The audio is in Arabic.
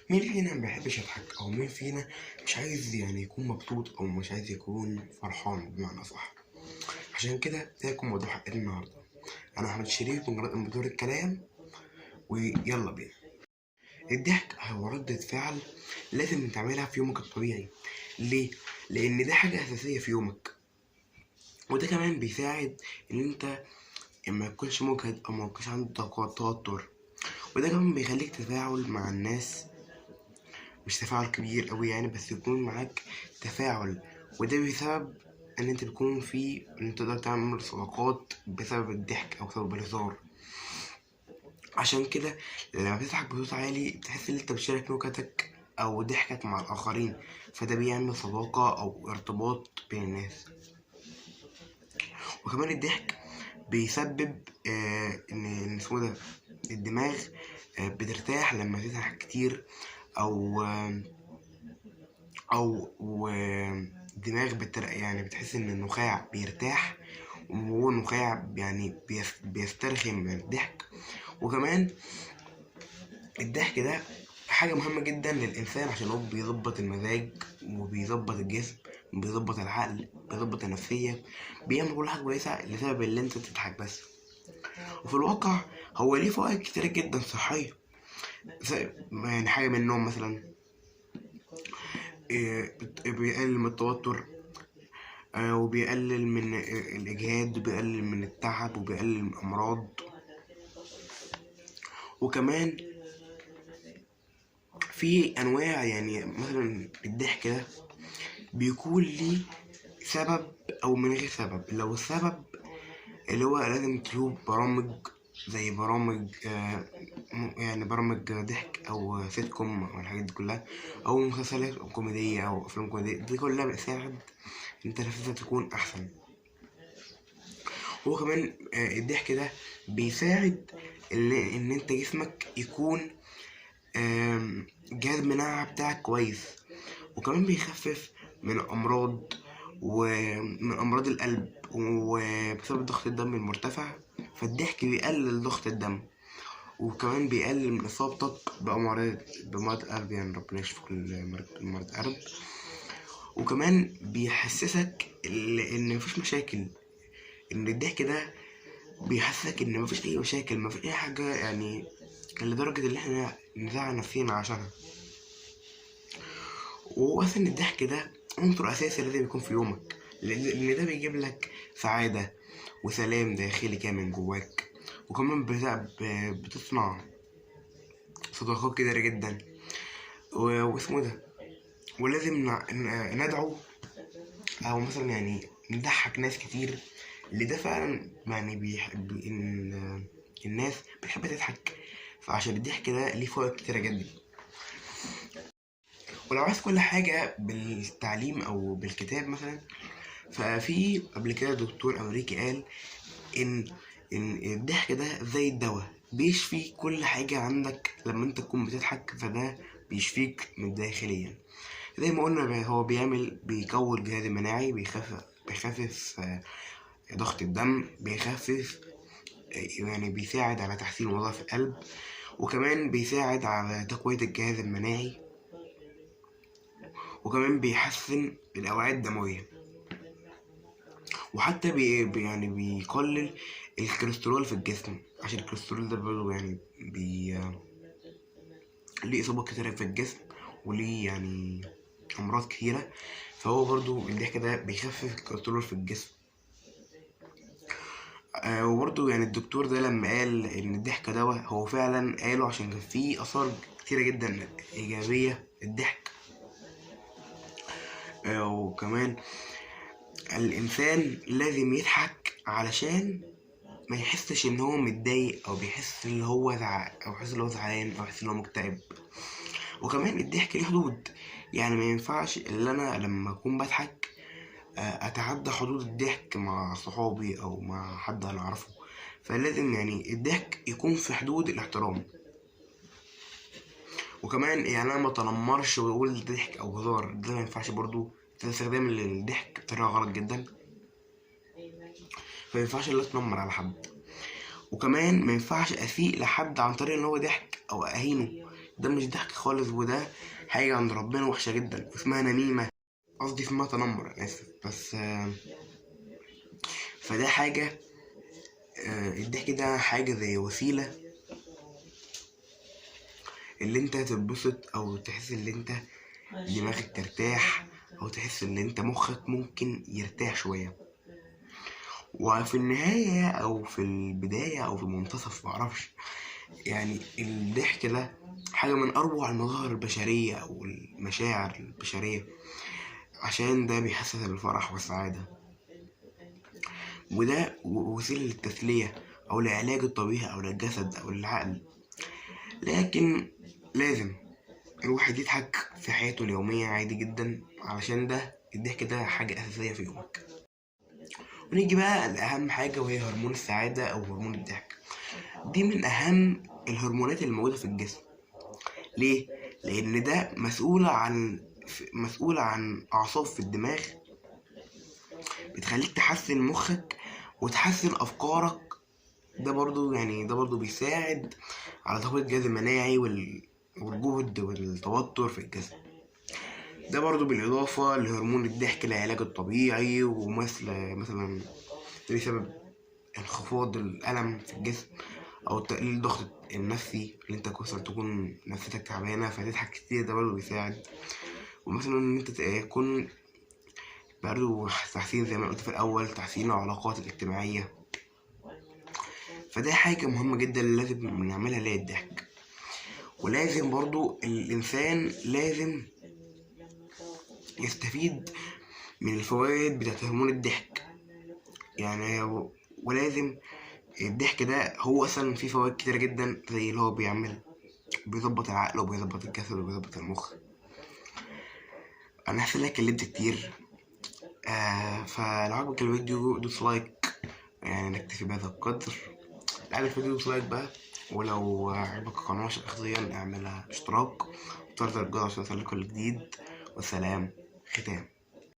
مين فينا ما بيحبش يضحك، او مين فينا مش عايز يعني يكون مبسوط او مش عايز يكون فرحان بمعنى صح؟ عشان كده ده يكون موضوع حلقتنا النهارده. انا احمد شريف من بدور الكلام، ويلا بينا. الضحك هو ردة فعل لازم تعملها في يومك الطبيعي. ليه؟ لان ده حاجة اساسية في يومك، وده كمان بيساعد ان انت ما تكونش مجهد او ما تكونش عندك توتر، وده كمان بيخليك تتفاعل مع الناس، مش تفاعل كبير قوي يعني، بس يكون معاك تفاعل. وده بسبب ان انت بيكون في ان انت تقدر تعمل صداقات بسبب الضحك او بسبب الهزار. عشان كده لما بتضحك بصوت عالي بتحس ان انت بتشارك نكتك او ضحكك مع الاخرين، فده بيعمل صداقة او ارتباط بين الناس. وكمان الضحك بيسبب ان اسمه ده الدماغ بترتاح لما تضحك كتير، او دماغ يعني بتحس ان النخاع بيرتاح، وهو النخاع يعني بيسترخي من الضحك. وكمان الضحك ده حاجة مهمة جدا للإنسان، عشان هو بيظبط المزاج وبيظبط الجسم وبيظبط العقل بيظبط النفسية، بيعمل كل حاجة كويسة لسبب اللي انت تضحك بس. وفي الواقع هو ليه فوائد كتيرة جدا صحية، يعني حاجة منهم مثلا بيقلل من التوتر، وبيقلل من الإجهاد، وبيقلل من التعب، وبيقلل من الأمراض. وكمان في أنواع، يعني مثلا الضحك ده بيكون ليه سبب أو من غير سبب. لو السبب اللي هو لازم تشوف برامج زي برامج يعني برامج ضحك أو سيت كوم أو الحاجات دي كلها، أو مسلسلات كوميدية أو أفلام كوميدية، دي كلها بتساعد انت نفسيتك تكون أحسن. هو كمان الضحك ده بيساعد ان انت جسمك يكون جهاز المناعة بتاعك كويس، وكمان بيخفف من الأمراض ومن أمراض القلب، وبسبب ضغط الدم المرتفع، فالضحك بيقلل ضغط الدم، وكمان بيقلل من إصابتك بأمراض القلب، يعني ربنا يشفي كل مرض قلب. وكمان بيحسسك إن مفيش مشاكل، إن الضحك ده بيحسسك إن مفيش أي مشاكل، مفيش أي حاجة يعني لدرجة اللي احنا نزعل نفسينا عشانها. وهو أصلا الضحك ده عنصر أساسي لازم يكون في يومك، لأن ده بيجيب لك سعادة وسلام داخلي كده من جواك، وكمان بتصنع صداقات كتيرة جدا. واسمه ده ولازم ندعو أو مثلا يعني نضحك ناس كتير، اللي ده فعلا يعني بيحب إن الناس بتحب تضحك، فعشان الضحك ده ليه فوائد كتيرة جدا. ولو عايز كل حاجة بالتعليم أو بالكتاب مثلا، ففي قبل كده دكتور أمريكي قال إن الضحك ده زي الدواء، بيشفي كل حاجة عندك. لما انت تكون بتضحك فده بيشفيك من داخليا. زي ما قلنا هو بيقوي الجهاز المناعي، بيخفف ضغط الدم، بيخفف يعني بيساعد على تحسين وظائف القلب، وكمان بيساعد على تقوية الجهاز المناعي، وكمان بيحسن الأوعية الدموية، وحتى يعني بيقلل الكوليسترول في الجسم، عشان الكوليسترول ده برضه يعني ليه إصابات كتيرة في الجسم، وليه يعني أمراض كتيرة. فهو برضه الضحك ده بيخفف الكوليسترول في الجسم. وبرضه يعني الدكتور ده لما قال إن الضحك دواء، هو فعلا قاله عشان كان فيه آثار كتيرة جدا إيجابية الضحك. وكمان الإنسان لازم يضحك علشان ما يحسش ان هو متضايق، او بيحس ان هو او يحس ان هو زعلان، او يحس ان هو مكتئب. وكمان الضحك ليه حدود، يعني ما ينفعش ان انا لما اكون بضحك اتعدى حدود الضحك مع صحابي او مع حد انا اعرفه. فلازم يعني الضحك يكون في حدود الاحترام. وكمان يعني انا ما تنمرش واقول ده ضحك او هزار، ده ما ينفعش برضو، ده استخدام الضحك بطريقه غلط جدا، فما ينفعش ان اتنمر على حد. وكمان ما ينفعش اسيء لحد عن طريق ان هو ضحك او اهينه، ده مش ضحك خالص، وده حاجة عند ربنا وحشة جدا اسمها نميمة، قصدي اسمها تنمر، أنا آسف. بس فده حاجة، الضحك ده حاجة زي وسيلة اللي انت تتبسط او تحس ان انت دماغك ترتاح، او تحس ان انت مخك ممكن يرتاح شوية. وفي النهاية او في البداية او في المنتصف معرفش، يعني الضحك ده حاجة من اروع المظاهر البشرية او المشاعر البشرية، عشان ده بيحسس بالفرح والسعادة، وده وسيلة للتسلية او لعلاج الطبيعي او للجسد او للعقل. لكن لازم الواحد يضحك في حياته اليومية عادي جدا، علشان ده الضحك ده حاجة أساسية في يومك. ونيجي بقى لأهم حاجة، وهي هرمون السعادة أو هرمون الضحك. دي من أهم الهرمونات الموجودة في الجسم. ليه؟ لأن ده مسؤول عن أعصاب في الدماغ، بتخليك تحسن مخك وتحسن أفكارك. ده برضو بيساعد على تقوية الجهاز المناعي والجهد والتوتر في الجسم. ده برضو بالإضافة لهرمون الضحك العلاج الطبيعي، مثلا بسبب انخفاض الألم في الجسم أو تقليل الضغط النفسي، اللي انت تكون نفسيتك تعبانة فتضحك كتير، ده برضو بيساعد. ومثلا ان انت تكون برضو تحسين زي ما قلت في الأول، تحسين العلاقات الاجتماعية. فده حاجة مهمة جدا لازم نعملها، اللي هي الضحك. ولازم برضو الإنسان لازم يستفيد من الفوائد بتاعت هرمون الضحك يعني. ولازم الضحك ده هو اصلا فيه فوائد كتيرة جدا، زي اللي هو بيظبط العقل وبيظبط الجسد وبيظبط المخ. انا حاسس اني اتكلمت كتير، فلو عجبك الفيديو دوس لايك، يعني نكتفي بهذا القدر. لو عجبك الفيديو دوس لايك بقى، ولو عجبك القناة شخصيا اعملها اشتراك وتفضل الجرس عشان يوصلك كل جديد. والسلام ختام.